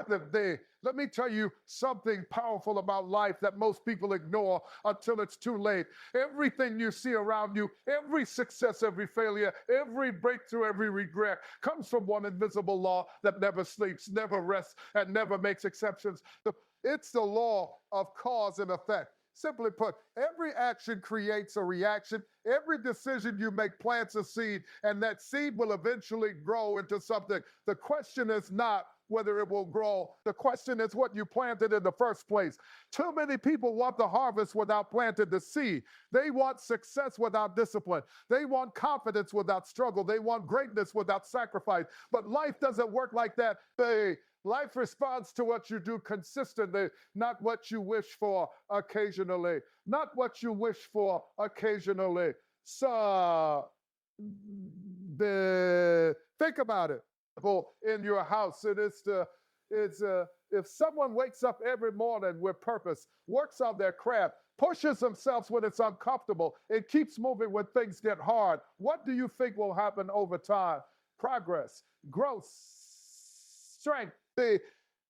productive day. Let me tell you something powerful about life that most people ignore until it's too late. Everything you see around you, every success, every failure, every breakthrough, every regret comes from one invisible law that never sleeps, never rests, and never makes exceptions. It's the law of cause and effect. Simply put, every action creates a reaction. Every decision you make plants a seed, and that seed will eventually grow into something. The question is not whether it will grow. The question is what you planted in the first place. Too many people want the harvest without planting the seed. They want success without discipline. They want confidence without struggle. They want greatness without sacrifice. But life doesn't work like that. Life responds to what you do consistently, not what you wish for occasionally. Not what you wish for occasionally. So, think about it. In your house, if someone wakes up every morning with purpose, works on their craft, pushes themselves when it's uncomfortable, and keeps moving when things get hard, what do you think will happen over time? Progress, growth, strength, the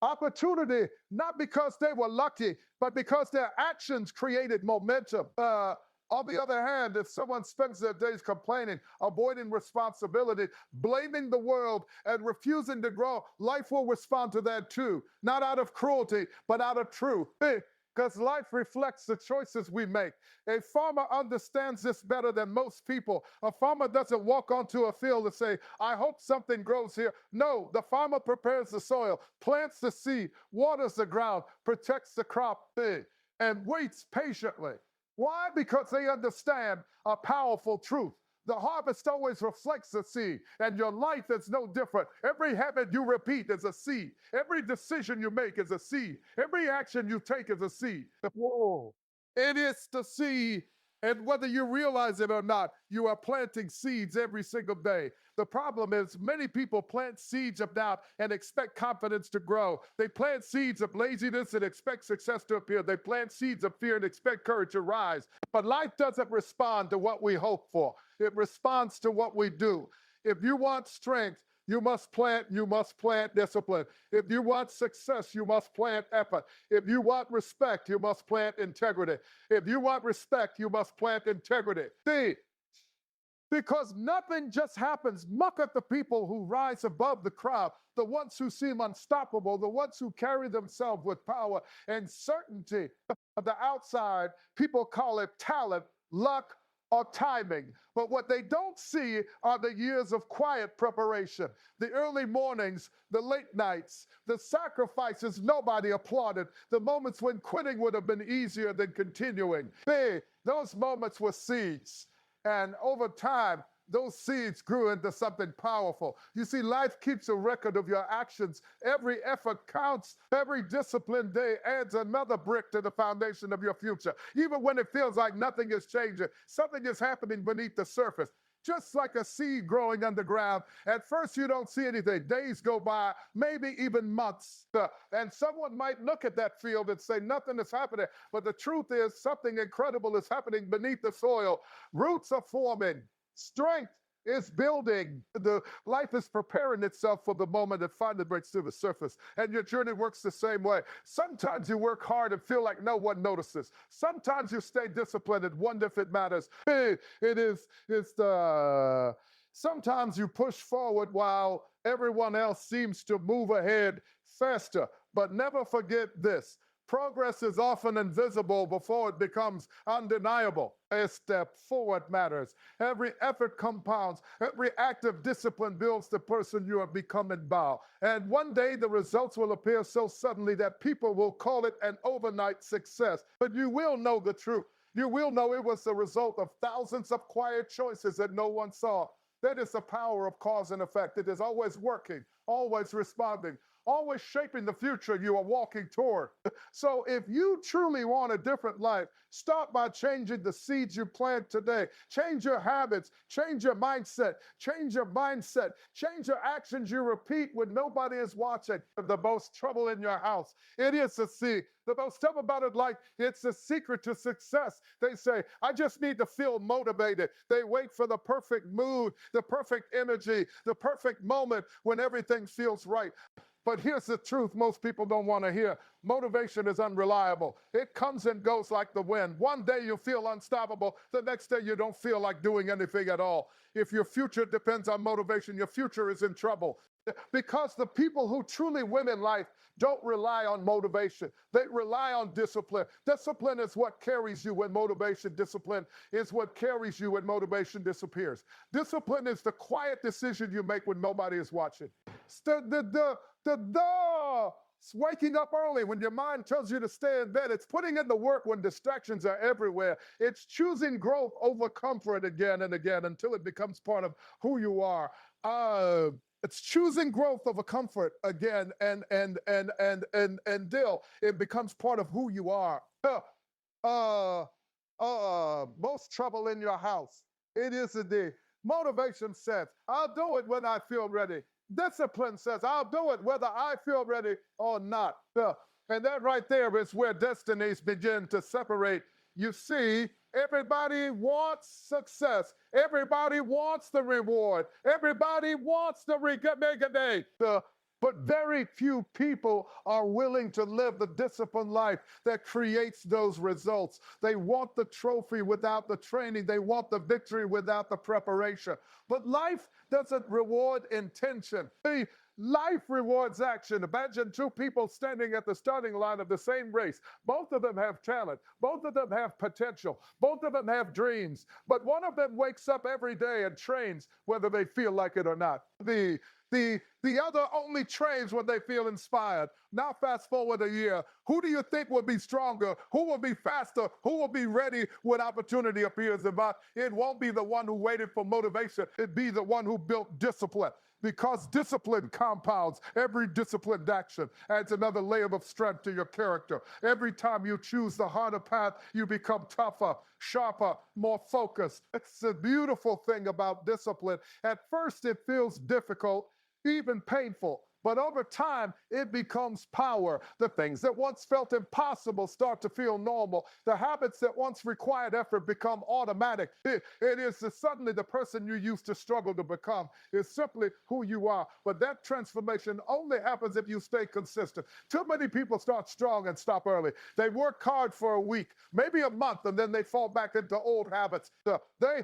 opportunity, not because they were lucky, but because their actions created momentum. On the other hand, if someone spends their days complaining, avoiding responsibility, blaming the world, and refusing to grow, life will respond to that too. Not out of cruelty, but out of truth. Because life reflects the choices we make. A farmer understands this better than most people. A farmer doesn't walk onto a field and say, I hope something grows here. No, the farmer prepares the soil, plants the seed, waters the ground, protects the crop, and waits patiently. Why? Because they understand a powerful truth. The harvest always reflects the seed, and your life is no different. Every habit you repeat is a seed. Every decision you make is a seed. Every action you take is a seed. Whoa. It is the seed. And whether you realize it or not, you are planting seeds every single day. The problem is many people plant seeds of doubt and expect confidence to grow. They plant seeds of laziness and expect success to appear. They plant seeds of fear and expect courage to rise. But life doesn't respond to what we hope for. It responds to what we do. If you want strength, you must plant discipline. If you want success, you must plant effort. If you want respect, you must plant integrity. If you want respect, you must plant integrity. Because nothing just happens. Look at the people who rise above the crowd, the ones who seem unstoppable, the ones who carry themselves with power and certainty. On the outside, people call it talent, luck, or timing. But what they don't see are the years of quiet preparation, the early mornings, the late nights, the sacrifices nobody applauded, the moments when quitting would have been easier than continuing. Those moments were seeds. And over time, those seeds grew into something powerful. You see, life keeps a record of your actions. Every effort counts. Every disciplined day adds another brick to the foundation of your future. Even when it feels like nothing is changing, something is happening beneath the surface. Just like a seed growing underground. At first, you don't see anything. Days go by, maybe even months. And someone might look at that field and say, nothing is happening. But the truth is, something incredible is happening beneath the soil. Roots are forming. Strength is building. The life is preparing itself for the moment it finally breaks through the surface. And your journey works the same way. Sometimes you work hard and feel like no one notices. Sometimes you stay disciplined and wonder if it matters. Sometimes you push forward while everyone else seems to move ahead faster. But never forget this. Progress is often invisible before it becomes undeniable. A step forward matters. Every effort compounds. Every act of discipline builds the person you are becoming by. And one day the results will appear so suddenly that people will call it an overnight success. But you will know the truth. You will know it was the result of thousands of quiet choices that no one saw. That is the power of cause and effect. It is always working, always responding, always shaping the future you are walking toward. So if you truly want a different life, start by changing the seeds you plant today. Change your habits, change your mindset, change your actions you repeat when nobody is watching. The most trouble in your house, it is the seed. The most stuff about it, like it's the secret to success. They say, I just need to feel motivated. They wait for the perfect mood, the perfect energy, the perfect moment when everything feels right. But here's the truth most people don't want to hear. Motivation is unreliable. It comes and goes like the wind. One day you feel unstoppable. The next day you don't feel like doing anything at all. If your future depends on motivation, your future is in trouble. Because the people who truly win in life don't rely on motivation. They rely on discipline. Discipline is what carries you when motivation, discipline is what carries you when motivation disappears. Discipline is the quiet decision you make when nobody is watching. It's waking up early when your mind tells you to stay in bed. It's putting in the work when distractions are everywhere. It's choosing growth over comfort again and again until it becomes part of who you are. It's choosing growth over comfort again and until it becomes part of who you are. Most trouble in your house. It is the motivation says, I'll do it when I feel ready. Discipline says, I'll do it whether I feel ready or not. And that right there is where destinies begin to separate. You see, everybody wants success. Everybody wants the reward. Everybody wants the recognition. But very few people are willing to live the disciplined life that creates those results. They want the trophy without the training. They want the victory without the preparation. But life doesn't reward intention. Life rewards action. Imagine two people standing at the starting line of the same race. Both of them have talent. Both of them have potential. Both of them have dreams. But one of them wakes up every day and trains whether they feel like it or not. The other only trains when they feel inspired. Now fast forward a year. Who do you think will be stronger? Who will be faster? Who will be ready when opportunity appears? It won't be the one who waited for motivation. It'd be the one who built discipline. Because discipline compounds. Every disciplined action adds another layer of strength to your character. Every time you choose the harder path, you become tougher, sharper, more focused. It's a beautiful thing about discipline. At first, it feels difficult, even painful. But over time, it becomes power. The things that once felt impossible start to feel normal. The habits that once required effort become automatic. It is suddenly the person you used to struggle to become is simply who you are. But that transformation only happens if you stay consistent. Too many people start strong and stop early. They work hard for a week, maybe a month, and then they fall back into old habits. They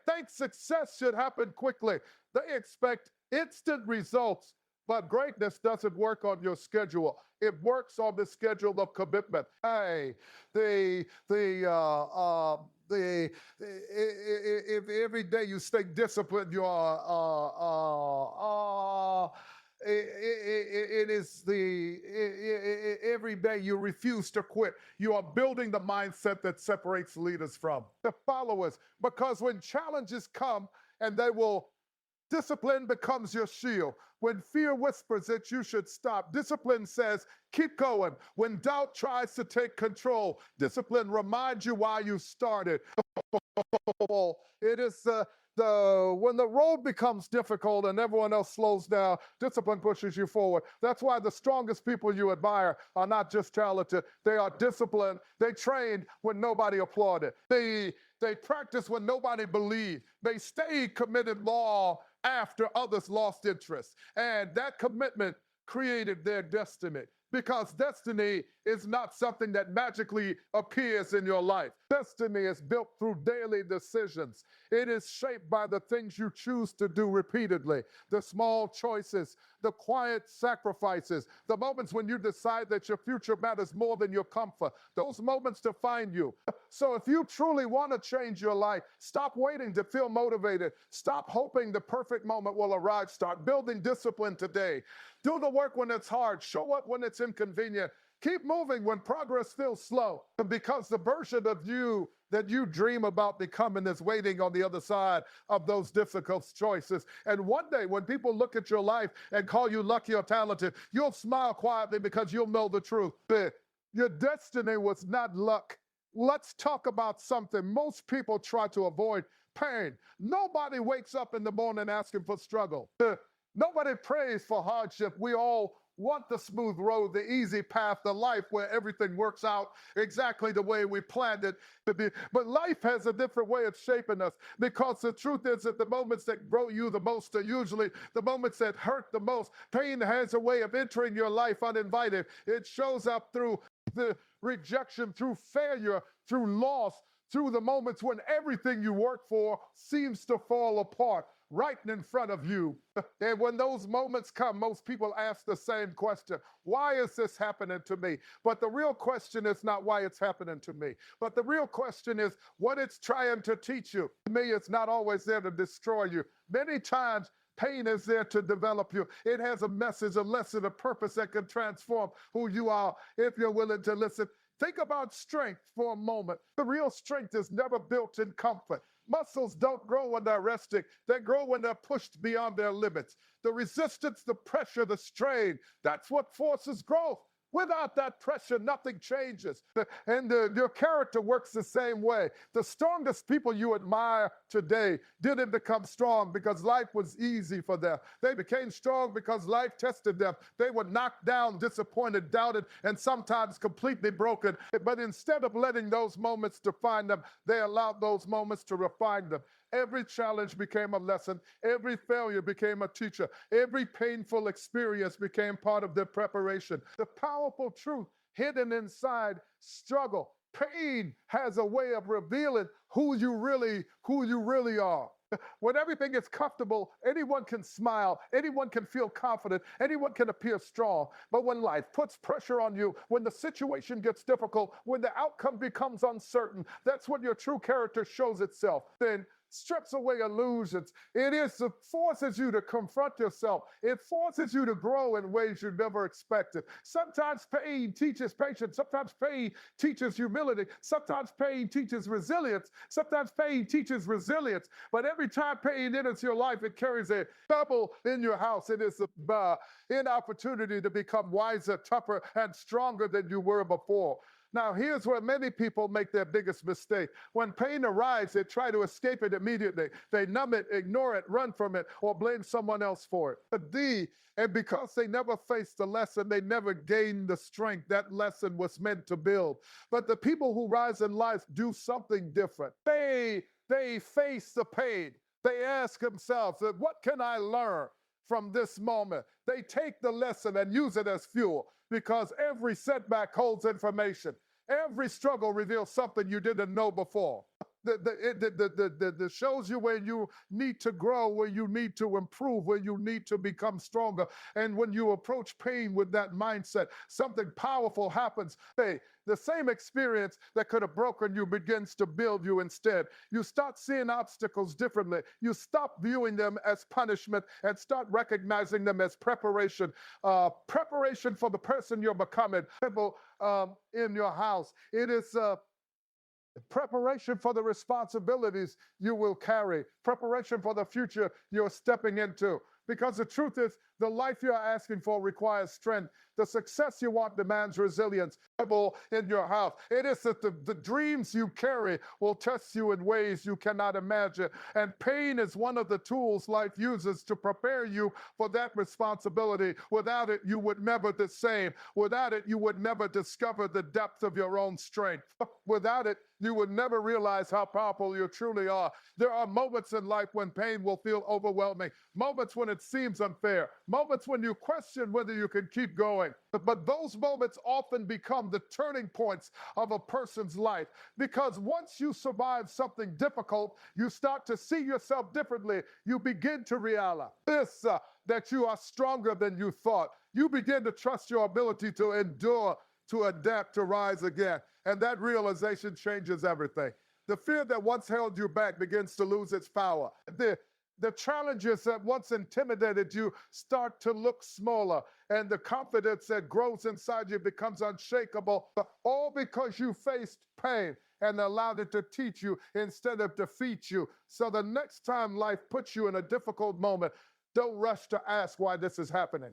think success should happen quickly. They expect instant results. But greatness doesn't work on your schedule. It works on the schedule of commitment. If every day you stay disciplined, you are. Every day you refuse to quit. You are building the mindset that separates leaders from the followers. Because when challenges come, and they will. Discipline becomes your shield. When fear whispers that you should stop, discipline says, keep going. When doubt tries to take control, discipline reminds you why you started. It is when the road becomes difficult and everyone else slows down, discipline pushes you forward. That's why the strongest people you admire are not just talented. They are disciplined. They trained when nobody applauded. They practiced when nobody believed. They stayed committed long after others lost interest. And that commitment created their destiny. Because destiny is not something that magically appears in your life. Destiny is built through daily decisions. It is shaped by the things you choose to do repeatedly, the small choices, the quiet sacrifices, the moments when you decide that your future matters more than your comfort. Those moments define you. So if you truly want to change your life, stop waiting to feel motivated. Stop hoping the perfect moment will arrive. Start building discipline today. Do the work when it's hard. Show up when it's inconvenient. Keep moving when progress feels slow. Because the version of you that you dream about becoming is waiting on the other side of those difficult choices. And one day when people look at your life and call you lucky or talented, you'll smile quietly because you'll know the truth. Your destiny was not luck. Let's talk about something most people try to avoid: pain. Nobody wakes up in the morning asking for struggle. Nobody prays for hardship. We all want the smooth road, the easy path, the life where everything works out exactly the way we planned it to be. But life has a different way of shaping us, because the truth is that the moments that grow you the most are usually the moments that hurt the most. Pain has a way of entering your life uninvited. It shows up through the rejection, through failure, through loss, through the moments when everything you work for seems to fall apart right in front of you. And when those moments come, most people ask the same question: why is this happening to me? But the real question is not why it's happening to me, but the real question is what it's trying to teach you. To me, it's not always there to destroy you. Many times, pain is there to develop you. It has a message, a lesson, a purpose that can transform who you are if you're willing to listen. Think about strength for a moment. The real strength is never built in comfort. Muscles don't grow when they're resting. They grow when they're pushed beyond their limits. The resistance, the pressure, the strain, that's what forces growth. Without that pressure, nothing changes. And your character works the same way. The strongest people you admire today didn't become strong because life was easy for them. They became strong because life tested them. They were knocked down, disappointed, doubted, and sometimes completely broken. But instead of letting those moments define them, they allowed those moments to refine them. Every challenge became a lesson. Every failure became a teacher. Every painful experience became part of their preparation. The powerful truth hidden inside struggle, pain, has a way of revealing who you really are. When everything is comfortable, anyone can smile, anyone can feel confident, anyone can appear strong. But when life puts pressure on you, when the situation gets difficult, when the outcome becomes uncertain, that's when your true character shows itself. Then strips away illusions. It forces you to confront yourself. It forces you to grow in ways you never expected. Sometimes pain teaches patience. Sometimes pain teaches humility. Sometimes pain teaches resilience. Sometimes pain teaches resilience. But every time pain enters your life, it carries a pebble in your house. It is an opportunity to become wiser, tougher, and stronger than you were before. Now, here's where many people make their biggest mistake. When pain arrives, they try to escape it immediately. They numb it, ignore it, run from it, or blame someone else for it. And because they never faced the lesson, they never gained the strength that lesson was meant to build. But the people who rise in life do something different. They face the pain. They ask themselves, what can I learn from this moment? They take the lesson and use it as fuel, because every setback holds information. Every struggle reveals something you didn't know before. It shows you where you need to grow, where you need to improve, where you need to become stronger. And when you approach pain with that mindset, something powerful happens. The same experience that could have broken you begins to build you instead. You start seeing obstacles differently. You stop viewing them as punishment and start recognizing them as preparation. Preparation for the person you're becoming. People in your house. It is preparation for the responsibilities you will carry, preparation for the future you're stepping into. Because the truth is, the life you're asking for requires strength. The success you want demands resilience. In your house, it is that the dreams you carry will test you in ways you cannot imagine. And pain is one of the tools life uses to prepare you for that responsibility. Without it, you would never the same. Without it, you would never discover the depth of your own strength. Without it, you would never realize how powerful you truly are. There are moments in life when pain will feel overwhelming, moments when it seems unfair, moments when you question whether you can keep going. But those moments often become the turning points of a person's life, because once you survive something difficult, you start to see yourself differently. You begin to realize that you are stronger than you thought. You begin to trust your ability to endure, to adapt, to rise again. And that realization changes everything. The fear that once held you back begins to lose its power. The challenges that once intimidated you start to look smaller, and the confidence that grows inside you becomes unshakable, all because you faced pain and allowed it to teach you instead of defeat you. So the next time life puts you in a difficult moment, don't rush to ask why this is happening.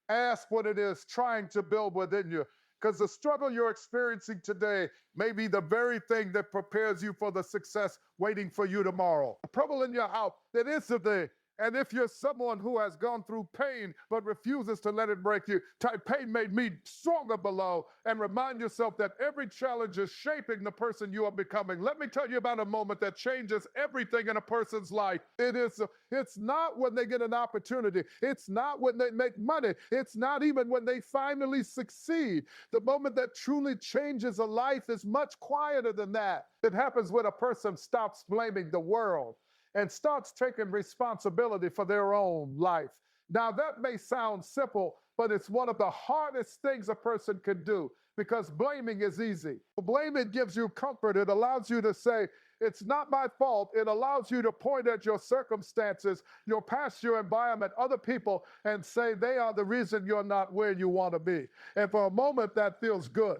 Ask what it is trying to build within you. Because the struggle you're experiencing today may be the very thing that prepares you for the success waiting for you tomorrow. The trouble in your house, that is the thing. And if you're someone who has gone through pain but refuses to let it break you, type pain made me stronger below, and remind yourself that every challenge is shaping the person you are becoming. Let me tell you about a moment that changes everything in a person's life. It's not when they get an opportunity. It's not when they make money. It's not even when they finally succeed. The moment that truly changes a life is much quieter than that. It happens when a person stops blaming the world and starts taking responsibility for their own life. Now, that may sound simple, but it's one of the hardest things a person can do, because blaming is easy. Blaming gives you comfort. It allows you to say, it's not my fault. It allows you to point at your circumstances, your past, your environment, other people, and say they are the reason you're not where you want to be. And for a moment, that feels good.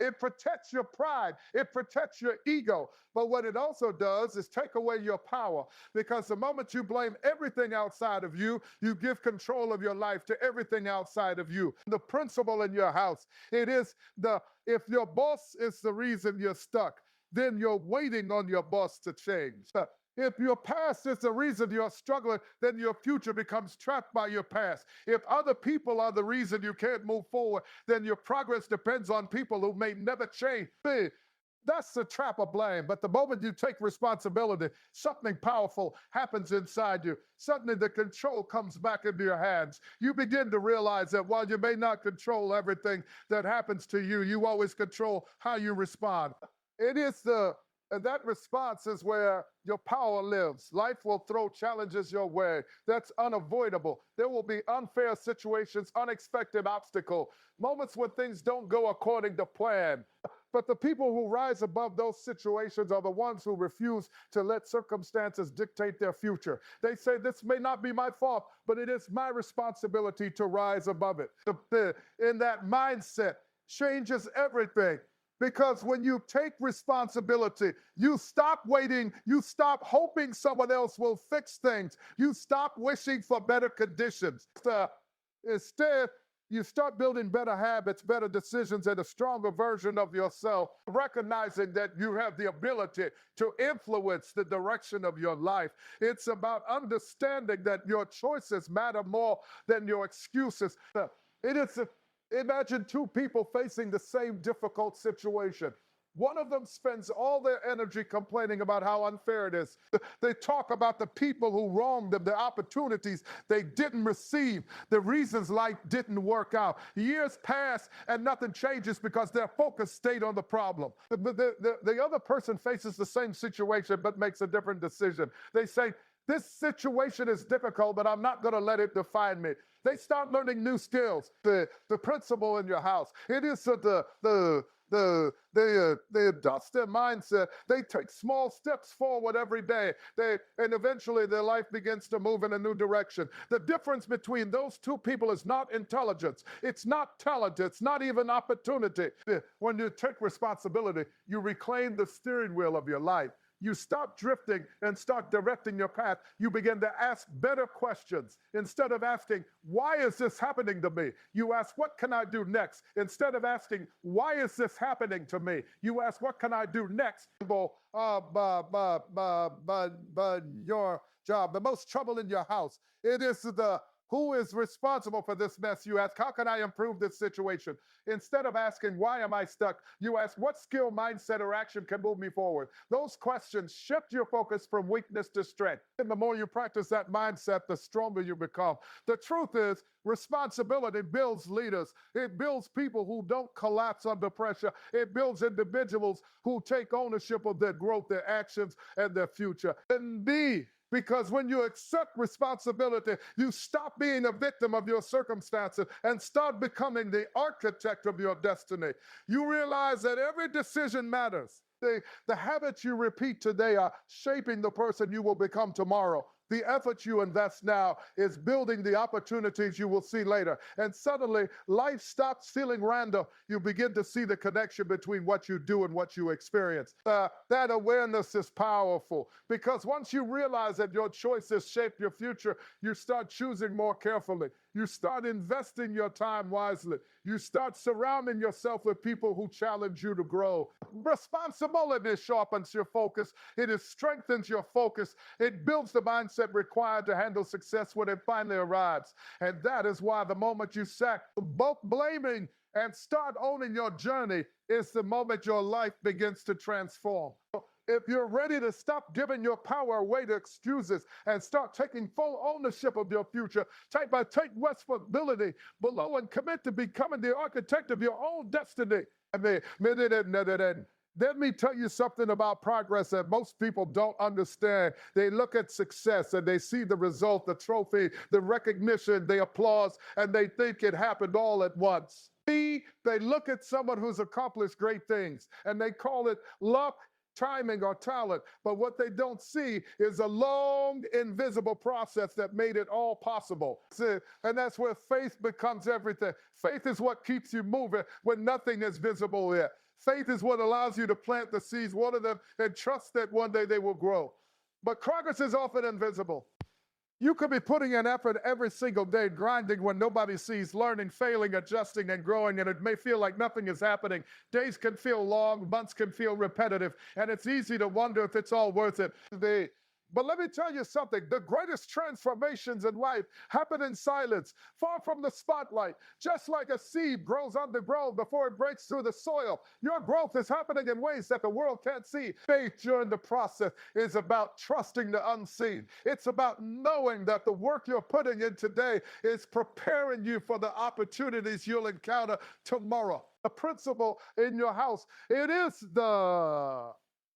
It protects your pride. It protects your ego. But what it also does is take away your power, because the moment you blame everything outside of you, you give control of your life to everything outside of you. The principle in your house, if your boss is the reason you're stuck, then you're waiting on your boss to change. If your past is the reason you're struggling, then your future becomes trapped by your past. If other people are the reason you can't move forward, then your progress depends on people who may never change. That's the trap of blame. But the moment you take responsibility, something powerful happens inside you. Suddenly the control comes back into your hands. You begin to realize that while you may not control everything that happens to you, you always control how you respond. And that response is where your power lives. Life will throw challenges your way. That's unavoidable. There will be unfair situations, unexpected obstacles, moments when things don't go according to plan. But the people who rise above those situations are the ones who refuse to let circumstances dictate their future. They say, this may not be my fault, but it is my responsibility to rise above it. In that mindset changes everything. Because when you take responsibility, you stop waiting, you stop hoping someone else will fix things, you stop wishing for better conditions. Instead, you start building better habits, better decisions, and a stronger version of yourself, recognizing that you have the ability to influence the direction of your life. It's about understanding that your choices matter more than your excuses. Imagine two people facing the same difficult situation. One of them spends all their energy complaining about how unfair it is. They talk about the people who wronged them, the opportunities they didn't receive, the reasons life didn't work out. Years pass and nothing changes because their focus stayed on the problem. The other person faces the same situation but makes a different decision. They say, this situation is difficult, but I'm not going to let it define me. They start learning new skills. The principle in your house, it is they adjust their mindset. They take small steps forward every day. And eventually their life begins to move in a new direction. The difference between those two people is not intelligence. It's not talent. It's not even opportunity. When you take responsibility, you reclaim the steering wheel of your life. You stop drifting and start directing your path. You begin to ask better questions. Instead of asking, why is this happening to me? You ask, what can I do next? Instead of asking, why is this happening to me? You ask, what can I do next? Your job, the most trouble in your house. It is who is responsible for this mess? You ask, how can I improve this situation? Instead of asking, why am I stuck? You ask, what skill, mindset, or action can move me forward? Those questions shift your focus from weakness to strength. And the more you practice that mindset, the stronger you become. The truth is, responsibility builds leaders. It builds people who don't collapse under pressure. It builds individuals who take ownership of their growth, their actions, and their future. Because when you accept responsibility, you stop being a victim of your circumstances and start becoming the architect of your destiny. You realize that every decision matters. The habits you repeat today are shaping the person you will become tomorrow. The effort you invest now is building the opportunities you will see later. And suddenly, life stops feeling random. You begin to see the connection between what you do and what you experience. That awareness is powerful, because once you realize that your choices shape your future, you start choosing more carefully. You start investing your time wisely. You start surrounding yourself with people who challenge you to grow. Responsibility sharpens your focus. It strengthens your focus. It builds the mindset required to handle success when it finally arrives. And that is why the moment you sack both blaming and start owning your journey is the moment your life begins to transform. If you're ready to stop giving your power away to excuses and start taking full ownership of your future, take responsibility below and commit to becoming the architect of your own destiny. Let me tell you something about progress that most people don't understand. They look at success and they see the result, the trophy, the recognition, the applause, and they think it happened all at once. They look at someone who's accomplished great things and they call it luck, timing, or talent. But what they don't see is a long, invisible process that made it all possible. And that's where faith becomes everything. Faith is what keeps you moving when nothing is visible yet. Faith is what allows you to plant the seeds, water them, and trust that one day they will grow. But progress is often invisible. You could be putting in effort every single day, grinding when nobody sees, learning, failing, adjusting, and growing, and it may feel like nothing is happening. Days can feel long, months can feel repetitive, and it's easy to wonder if it's all worth it. But let me tell you something. The greatest transformations in life happen in silence, far from the spotlight. Just like a seed grows underground before it breaks through the soil, your growth is happening in ways that the world can't see. Faith during the process is about trusting the unseen. It's about knowing that the work you're putting in today is preparing you for the opportunities you'll encounter tomorrow. The principle in your house,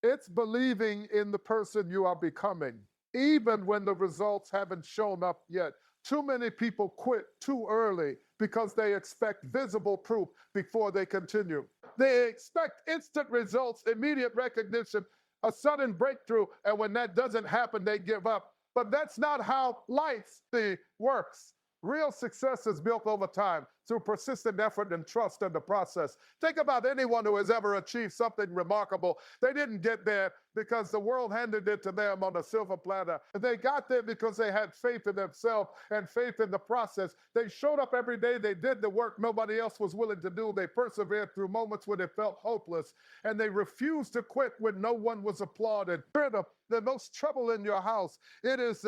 it's believing in the person you are becoming, even when the results haven't shown up yet. Too many people quit too early because they expect visible proof before they continue. They expect instant results, immediate recognition, a sudden breakthrough, and when that doesn't happen, they give up. But that's not how life works. Real success is built over time through persistent effort and trust in the process. Think about anyone who has ever achieved something remarkable. They didn't get there because the world handed it to them on a silver platter. They got there because they had faith in themselves and faith in the process. They showed up every day. They did the work nobody else was willing to do. They persevered through moments when they felt hopeless, and they refused to quit when no one was applauded. The most trouble in your house, it is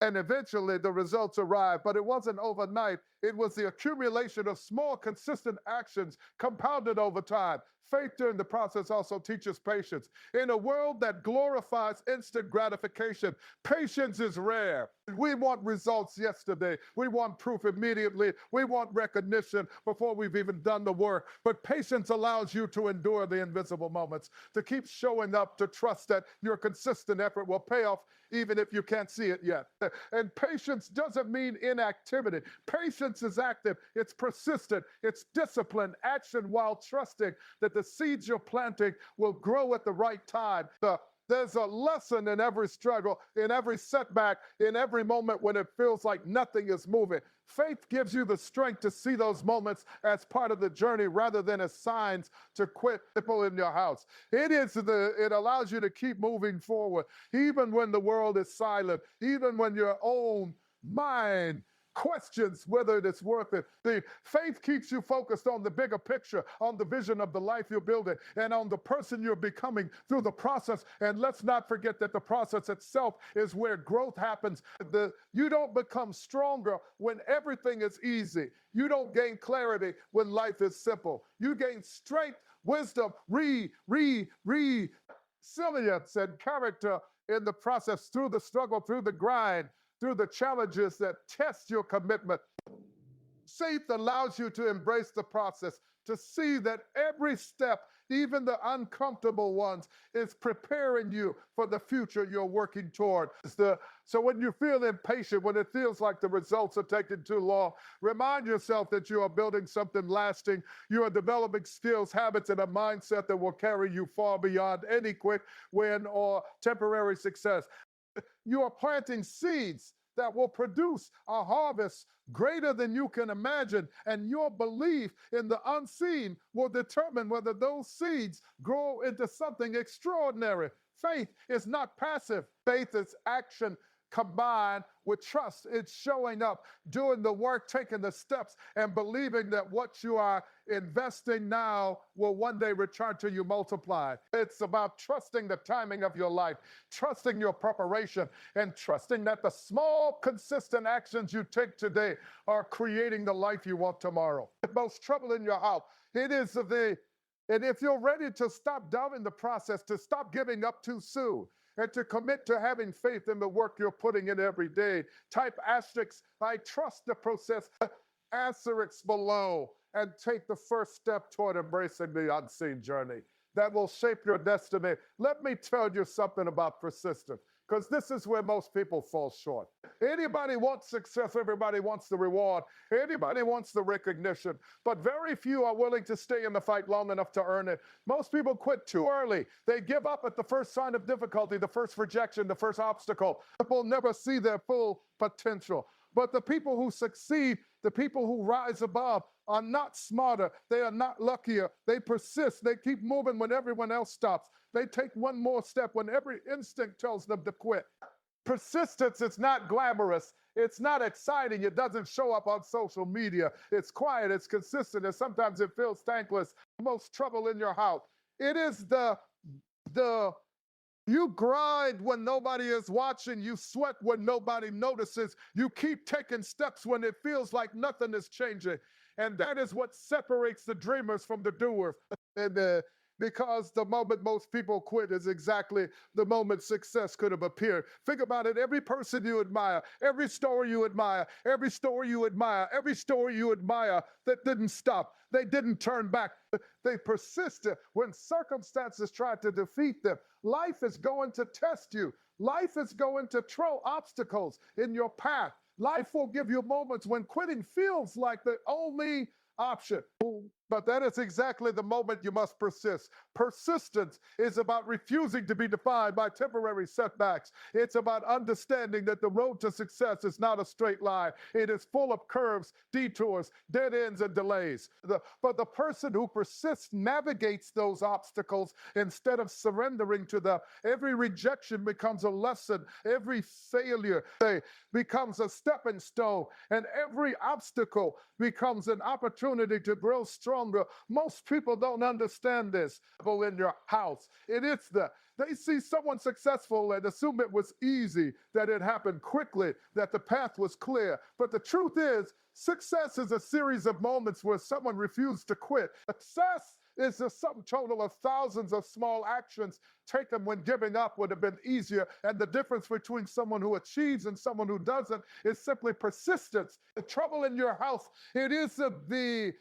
and eventually the results arrived, but it wasn't overnight. It was the accumulation of small, consistent actions compounded over time. Faith during the process also teaches patience. In a world that glorifies instant gratification, patience is rare. We want results yesterday. We want proof immediately. We want recognition before we've even done the work. But patience allows you to endure the invisible moments, to keep showing up, to trust that your consistent effort will pay off even if you can't see it yet. And patience doesn't mean inactivity. Patience is active, it's persistent, it's disciplined action while trusting that the seeds you're planting will grow at the right time. There's a lesson in every struggle, in every setback, in every moment when it feels like nothing is moving. Faith gives you the strength to see those moments as part of the journey rather than as signs to quit. People in your house. It allows you to keep moving forward, even when the world is silent, even when your own mind questions whether it's worth it. The faith keeps you focused on the bigger picture, on the vision of the life you're building, and on the person you're becoming through the process. And let's not forget that the process itself is where growth happens. You don't become stronger when everything is easy. You don't gain clarity when life is simple. You gain strength, wisdom, resilience, and character in the process, through the struggle, through the grind, through the challenges that test your commitment. Faith allows you to embrace the process, to see that every step, even the uncomfortable ones, is preparing you for the future you're working toward. So when you feel impatient, when it feels like the results are taking too long, remind yourself that you are building something lasting. You are developing skills, habits, and a mindset that will carry you far beyond any quick win or temporary success. You are planting seeds that will produce a harvest greater than you can imagine, and your belief in the unseen will determine whether those seeds grow into something extraordinary. Faith is not passive. Faith is action combined with trust. It's showing up, doing the work, taking the steps, and believing that what you are investing now will one day return to you multiplied. It's about trusting the timing of your life, trusting your preparation, and trusting that the small, consistent actions you take today are creating the life you want tomorrow. The most trouble in your house, it is and if you're ready to stop doubting the process, to stop giving up too soon, and to commit to having faith in the work you're putting in every day, type asterisk, I trust the process, asterisk below, and take the first step toward embracing the unseen journey that will shape your destiny. Let me tell you something about persistence, because this is where most people fall short. Anybody wants success, everybody wants the reward, anybody wants the recognition, but very few are willing to stay in the fight long enough to earn it. Most people quit too early. They give up at the first sign of difficulty, the first rejection, the first obstacle. People never see their full potential. But the people who succeed, the people who rise above, are not smarter. They are not luckier. They persist. They keep moving when everyone else stops. They take one more step when every instinct tells them to quit. Persistence is not glamorous. It's not exciting. It doesn't show up on social media. It's quiet. It's consistent. And sometimes it feels thankless. Most trouble in your house. It is the you grind when nobody is watching. You sweat when nobody notices. You keep taking steps when it feels like nothing is changing. And that is what separates the dreamers from the doers. And because the moment most people quit is exactly the moment success could have appeared. Think about it. Every person you admire, every story you admire, every story you admire, every story you admire that didn't stop. They didn't turn back. They persisted when circumstances tried to defeat them. Life is going to test you. Life is going to throw obstacles in your path. Life will give you moments when quitting feels like the only option. But that is exactly the moment you must persist. Persistence is about refusing to be defined by temporary setbacks. It's about understanding that the road to success is not a straight line. It is full of curves, detours, dead ends, and delays. But the person who persists navigates those obstacles instead of surrendering to them. Every rejection becomes a lesson. Every failure becomes a stepping stone. And every obstacle becomes an opportunity to grow stronger. Most people don't understand this. In your house, they see someone successful and assume it was easy, that it happened quickly, that the path was clear. But the truth is, success is a series of moments where someone refused to quit. Success is the sum total of thousands of small actions taken when giving up would have been easier. And the difference between someone who achieves and someone who doesn't is simply persistence. The trouble in your house, it is the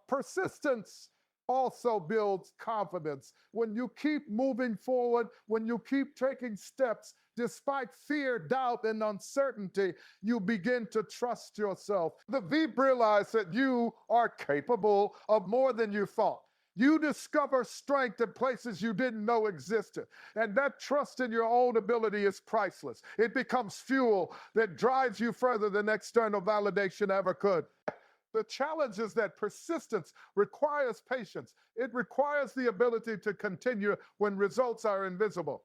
persistence also builds confidence. When you keep moving forward, when you keep taking steps, despite fear, doubt, and uncertainty, you begin to trust yourself. The Veep realized that you are capable of more than you thought. You discover strength in places you didn't know existed. And that trust in your own ability is priceless. It becomes fuel that drives you further than external validation ever could. The challenge is that persistence requires patience. It requires the ability to continue when results are invisible.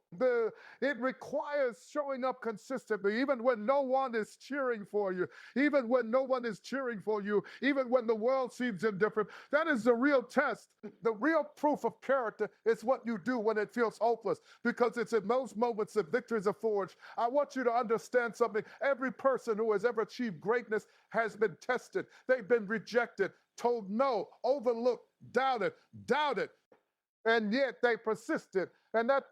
It requires showing up consistently, even when no one is cheering for you, even when no one is cheering for you, even when the world seems indifferent. That is the real test. The real proof of character is what you do when it feels hopeless, because it's in those moments that victories are forged. I want you to understand something. Every person who has ever achieved greatness has been tested. They've been rejected, told no, overlooked, doubted, and yet they persisted, and that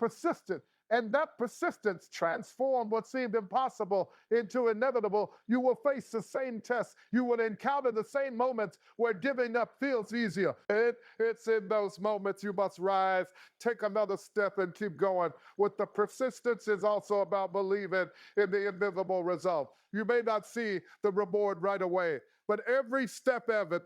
persistence transformed what seemed impossible into inevitable. You will face the same tests. You will encounter the same moments where giving up feels easier. It's in those moments you must rise, take another step, and keep going. With the persistence is also about believing in the invisible result. You may not see the reward right away, but every step of it,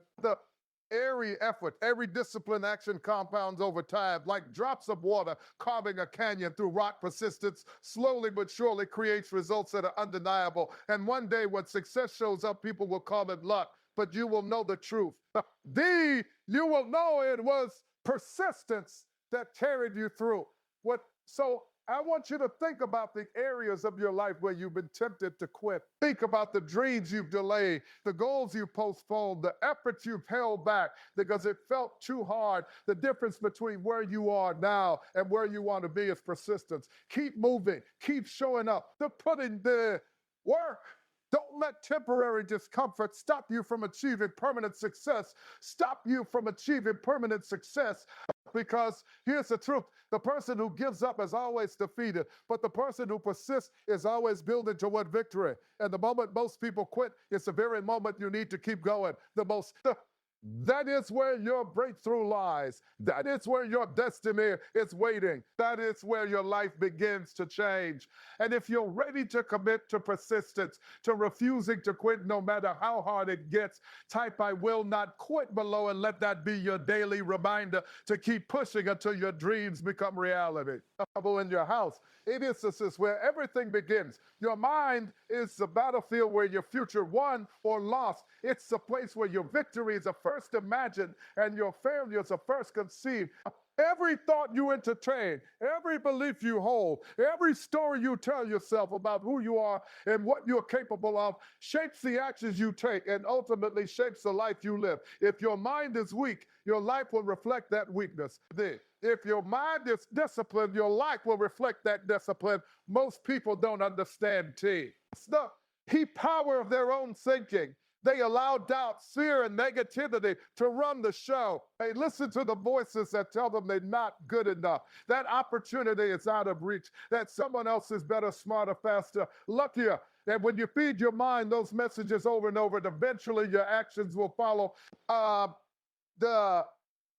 every effort, every disciplined action compounds over time, like drops of water carving a canyon through rock. Persistence slowly but surely creates results that are undeniable. And one day when success shows up, people will call it luck, but you will know the truth. You will know it was persistence that carried you through. So I want you to think about the areas of your life where you've been tempted to quit. Think about the dreams you've delayed, the goals you postponed, the efforts you've held back because it felt too hard. The difference between where you are now and where you want to be is persistence. Keep moving, keep showing up, to put in the work. Don't let temporary discomfort stop you from achieving permanent success. Stop you from achieving permanent success. Because here's the truth, the person who gives up is always defeated, but the person who persists is always building toward victory. And the moment most people quit, it's the very moment you need to keep going. That is where your breakthrough lies. That is where your destiny is waiting. That is where your life begins to change. And if you're ready to commit to persistence, to refusing to quit no matter how hard it gets, type "I will not quit" below and let that be your daily reminder to keep pushing until your dreams become reality. In your house, it is where everything begins. Your mind is the battlefield where your future won or lost. It's the place where your victories are first imagined and your failures are first conceived. Every thought you entertain, every belief you hold, every story you tell yourself about who you are and what you're capable of shapes the actions you take and ultimately shapes the life you live. If your mind is weak, your life will reflect that weakness. If your mind is disciplined, your life will reflect that discipline. Most people don't understand T. It's the power of their own thinking. They allow doubt, fear, and negativity to run the show. They listen to the voices that tell them they're not good enough. That opportunity is out of reach. That someone else is better, smarter, faster, luckier. And when you feed your mind those messages over and over, eventually your actions will follow.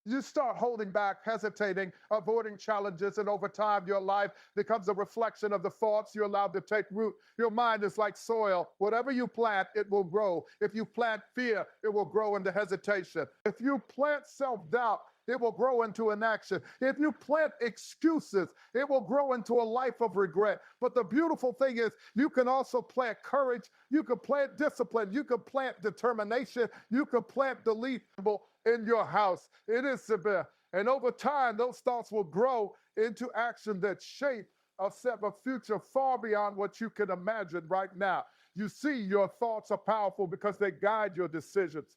You start holding back, hesitating, avoiding challenges, and over time your life becomes a reflection of the thoughts you allowed to take root. Your mind is like soil. Whatever you plant, it will grow. If you plant fear, it will grow into hesitation. If you plant self-doubt, it will grow into inaction. If you plant excuses, it will grow into a life of regret. But the beautiful thing is, you can also plant courage, you can plant discipline, you can plant determination, you can plant belief in your house. It is severe. And over time, those thoughts will grow into action that shape a future far beyond what you can imagine right now. You see, your thoughts are powerful because they guide your decisions.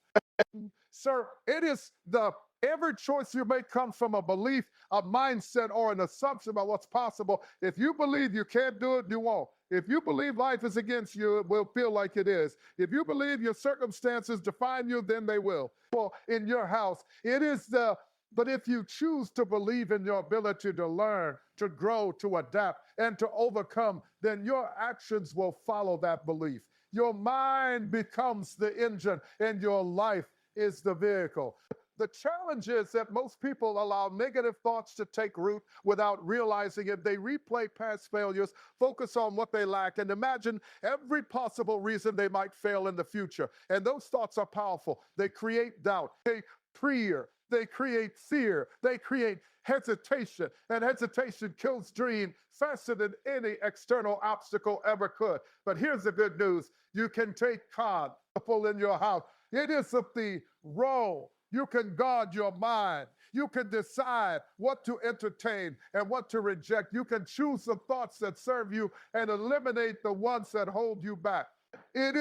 Sir, every choice you make comes from a belief, a mindset, or an assumption about what's possible. If you believe you can't do it, you won't. If you believe life is against you, it will feel like it is. If you believe your circumstances define you, then they will. Well, in your house, but if you choose to believe in your ability to learn, to grow, to adapt, and to overcome, then your actions will follow that belief. Your mind becomes the engine, and your life is the vehicle. The challenge is that most people allow negative thoughts to take root without realizing it. They replay past failures, focus on what they lack, and imagine every possible reason they might fail in the future. And those thoughts are powerful. They create doubt. They create fear. They create hesitation. And hesitation kills dreams faster than any external obstacle ever could. But here's the good news. You can take control in your house. It is of the role. You can guard your mind. You can decide what to entertain and what to reject. You can choose the thoughts that serve you and eliminate the ones that hold you back. It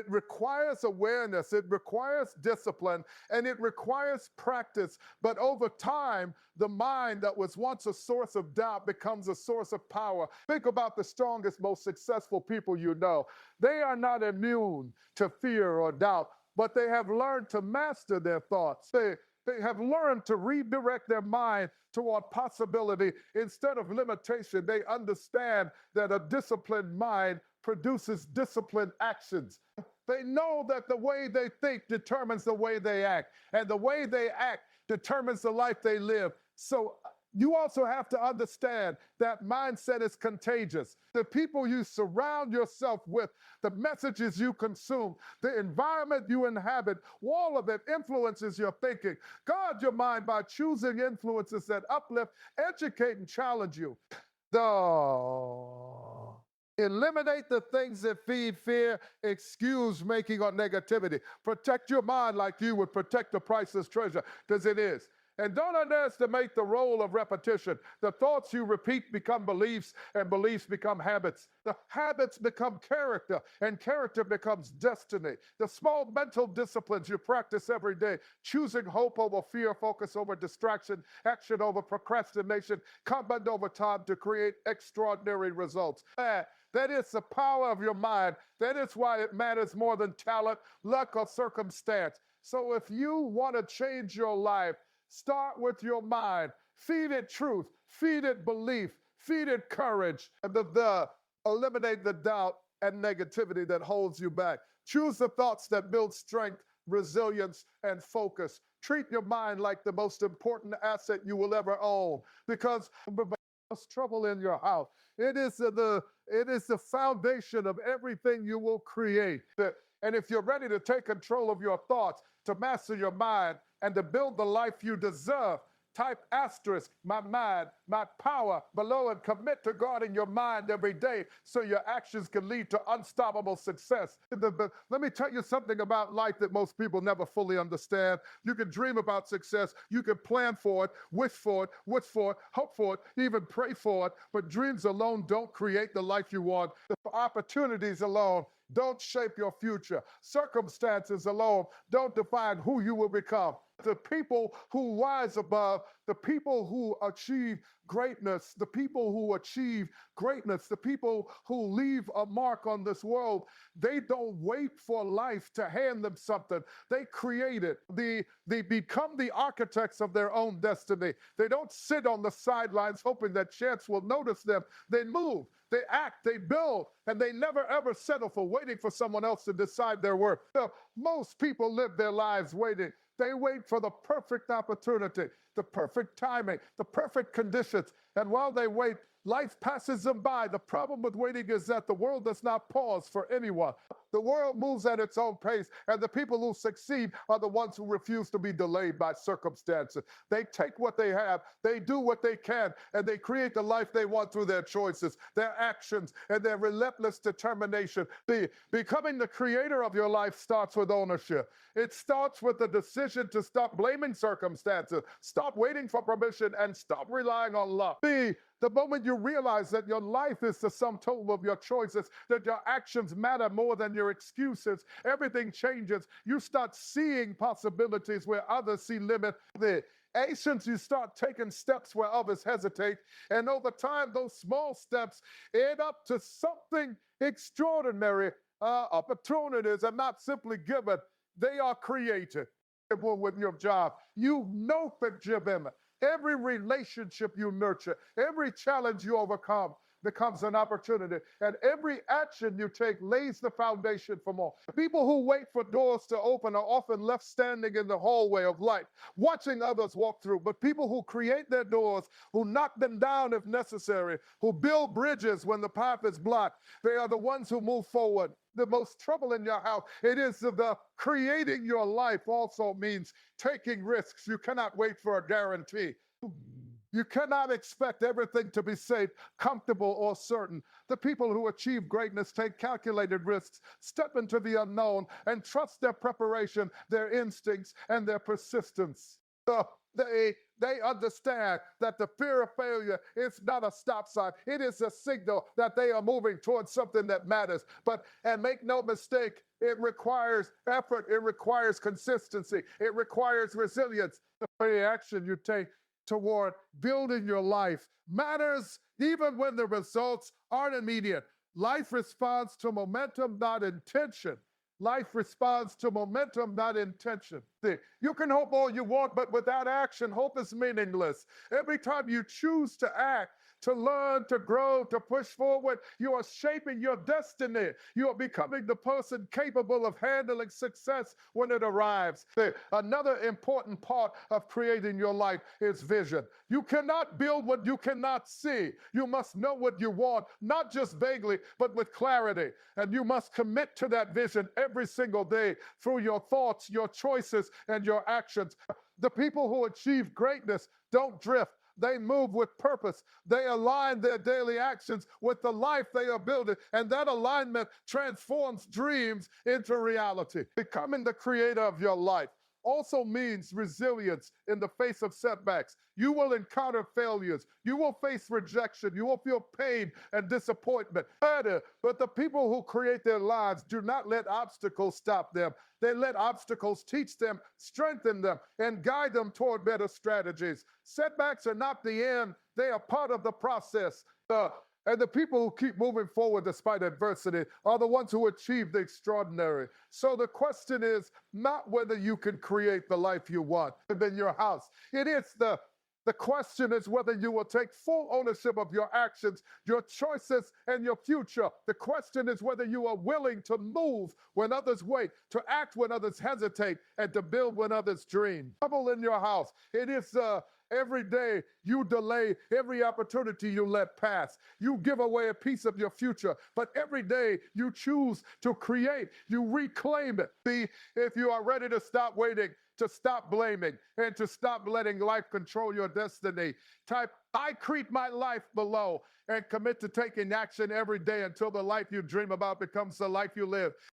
requires awareness, it requires discipline, and it requires practice. But over time, the mind that was once a source of doubt becomes a source of power. Think about the strongest, most successful people you know. They are not immune to fear or doubt, but they have learned to master their thoughts. They have learned to redirect their mind toward possibility instead of limitation. They understand that a disciplined mind produces disciplined actions. They know that the way they think determines the way they act, and the way they act determines the life they live. So you also have to understand that mindset is contagious. The people you surround yourself with, the messages you consume, the environment you inhabit, all of it influences your thinking. Guard your mind by choosing influences that uplift, educate, and challenge you. Eliminate the things that feed fear, excuse making, or negativity. Protect your mind like you would protect a priceless treasure, because it is. And don't underestimate the role of repetition. The thoughts you repeat become beliefs, and beliefs become habits. The habits become character, and character becomes destiny. The small mental disciplines you practice every day, choosing hope over fear, focus over distraction, action over procrastination, compound over time to create extraordinary results. That is the power of your mind. That is why it matters more than talent, luck, or circumstance. So if you want to change your life, start with your mind. Feed it truth, feed it belief, feed it courage, and eliminate the doubt and negativity that holds you back. Choose the thoughts that build strength, resilience, and focus. Treat your mind like the most important asset you will ever own, because there's trouble in your house. It is the foundation of everything you will create. And if you're ready to take control of your thoughts, to master your mind, and to build the life you deserve, type asterisk, my mind, my power below, and commit to guarding your mind every day so your actions can lead to unstoppable success. Let me tell you something about life that most people never fully understand. You can dream about success, you can plan for it, wish for it, hope for it, even pray for it, but dreams alone don't create the life you want. The opportunities alone don't shape your future. Circumstances alone don't define who you will become. The people who rise above, the people who achieve greatness, the people who achieve greatness, the people who leave a mark on this world, they don't wait for life to hand them something. They create it. They become the architects of their own destiny. They don't sit on the sidelines hoping that chance will notice them. They move, they act, they build, and they never ever settle for waiting for someone else to decide their worth. Most people live their lives waiting. They wait for the perfect opportunity, the perfect timing, the perfect conditions. And while they wait, life passes them by. The problem with waiting is that the world does not pause for anyone. The world moves at its own pace, and the people who succeed are the ones who refuse to be delayed by circumstances. They take what they have, they do what they can, and they create the life they want through their choices, their actions, and their relentless determination. Becoming the creator of your life starts with ownership. It starts with the decision to stop blaming circumstances, stop waiting for permission, and stop relying on luck. The moment you realize that your life is the sum total of your choices, that your actions matter more than your excuses, everything changes. You start seeing possibilities where others see limits. Actions, you start taking steps where others hesitate. And over time, those small steps add up to something extraordinary. Opportunities are not simply given, they are created. With your job, you know that every relationship you nurture, every challenge you overcome becomes an opportunity, and every action you take lays the foundation for more. People who wait for doors to open are often left standing in the hallway of life, watching others walk through. But people who create their doors, who knock them down if necessary, who build bridges when the path is blocked, they are the ones who move forward. The most trouble in your house, it is the creating your life also means taking risks. You cannot wait for a guarantee. You cannot expect everything to be safe, comfortable, or certain. The people who achieve greatness take calculated risks, step into the unknown, and trust their preparation, their instincts, and their persistence. They understand that the fear of failure is not a stop sign. It is a signal that they are moving towards something that matters. And make no mistake, it requires effort. It requires consistency. It requires resilience. The very action you take toward building your life matters even when the results aren't immediate. Life responds to momentum, not intention. Life responds to momentum, not intention. You can hope all you want, but without action, hope is meaningless. Every time you choose to act, to learn, to grow, to push forward, you are shaping your destiny. You are becoming the person capable of handling success when it arrives. Another important part of creating your life is vision. You cannot build what you cannot see. You must know what you want, not just vaguely, but with clarity. And you must commit to that vision every single day through your thoughts, your choices, and your actions. The people who achieve greatness don't drift. They move with purpose. They align their daily actions with the life they are building, and that alignment transforms dreams into reality. Becoming the creator of your life also means resilience in the face of setbacks. You will encounter failures. You will face rejection. You will feel pain and disappointment. But the people who create their lives do not let obstacles stop them. They let obstacles teach them, strengthen them, and guide them toward better strategies. Setbacks are not the end, they are part of the process. And the people who keep moving forward despite adversity are the ones who achieve the extraordinary. So the question is not whether you can create the life you want in your house. The question is whether you will take full ownership of your actions, your choices, and your future. The question is whether you are willing to move when others wait, to act when others hesitate, and to build when others dream. Trouble in your house. It is every day you delay, every opportunity you let pass. You give away a piece of your future, but every day you choose to create, you reclaim it. See, if you are ready to stop waiting, to stop blaming, and to stop letting life control your destiny, type "I create my life" below and commit to taking action every day until the life you dream about becomes the life you live.